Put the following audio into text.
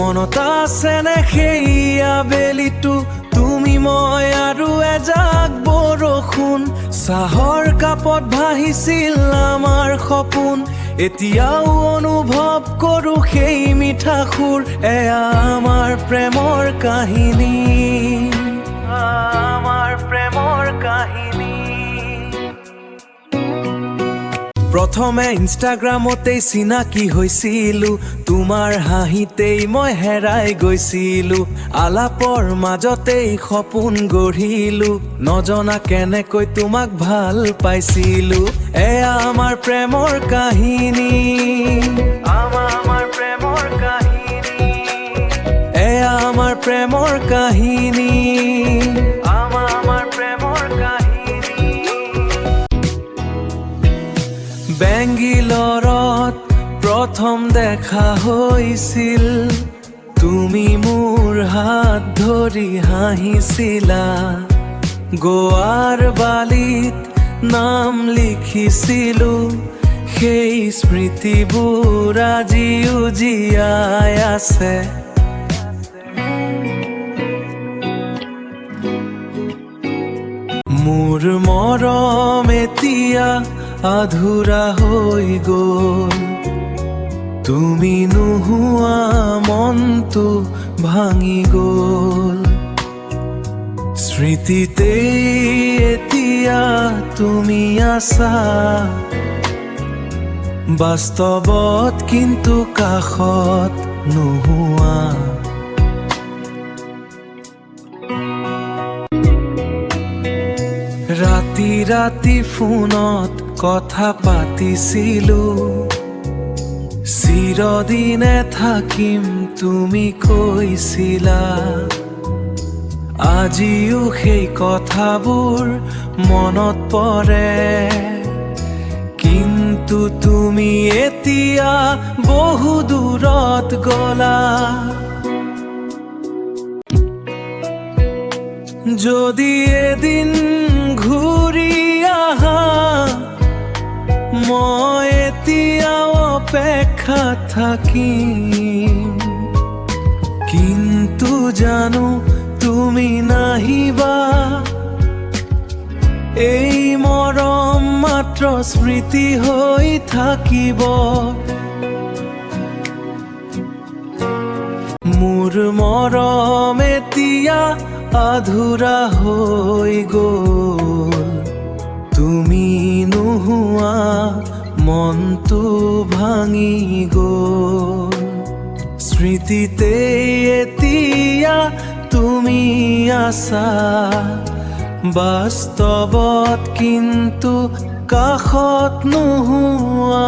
মনত আছেনে সেই আবেলিটো তুমি মই আৰু এজাক বৰষুণ চাহৰ কাপত ভাহিছিল আমাৰ সপোন এতিয়াও অনুভৱ কৰো সেই মিঠা সুৰ এয়া আমাৰ প্ৰেমৰ কাহিনী আমাৰ প্ৰেমৰ কাহিনী প্ৰথমে ইনষ্টাগ্ৰামতেই চিনাকি হৈছিলো তোমাৰ হাঁহিতেই মই হেৰাই গৈছিলো আলাপৰ মাজতেই সপোন গঢ়িলো নজনা কেনেকৈ তোমাক ভাল পাইছিলো এয়া আমাৰ প্ৰেমৰ কাহিনী আমাৰ প্ৰেমৰ কাহিনী এয়া আমাৰ প্ৰেমৰ কাহিনী আমাৰ প্ৰেমৰ কাহিনী বেংগিলৰত প্ৰথম দেখা হৈছিল তুমি মোৰ হাত ধৰি হাঁহিছিলা গোৱাৰ বালিত নাম লিখিছিলো সেই স্মৃতিবোৰ আজিও জীয়াই আছে মোৰ মৰম এতিয়া আধুৰা হৈ গ'ল তুমি নোহোৱা মনটো ভাঙি গ'ল স্মৃতিতে এতিয়া তুমি আছা বাস্তৱত কিন্তু কাষত নোহোৱা ৰাতি ৰাতি ফোনত কথা পাতিছিলো চিৰদিনে থাকিম তুমি কৈছিলা আজিও সেই কথাবোৰ মনত পৰে কিন্তু তুমি এতিয়া বহু দূৰত গলা যদি এদিন ঘূৰি আহা মই এতিয়াও অপেক্ষাত থাকিম কিন্তু জানো তুমি নাহিবা এই মৰম মাত্ৰ স্মৃতি হৈ থাকিব মোৰ মৰম এতিয়া আধুৰা হৈ গ'ল তুমি নোহোৱা মনটো ভাঙি গ'ল স্মৃতিতে এতিয়া তুমি আছা বাস্তৱত কিন্তু কাষত নোহোৱা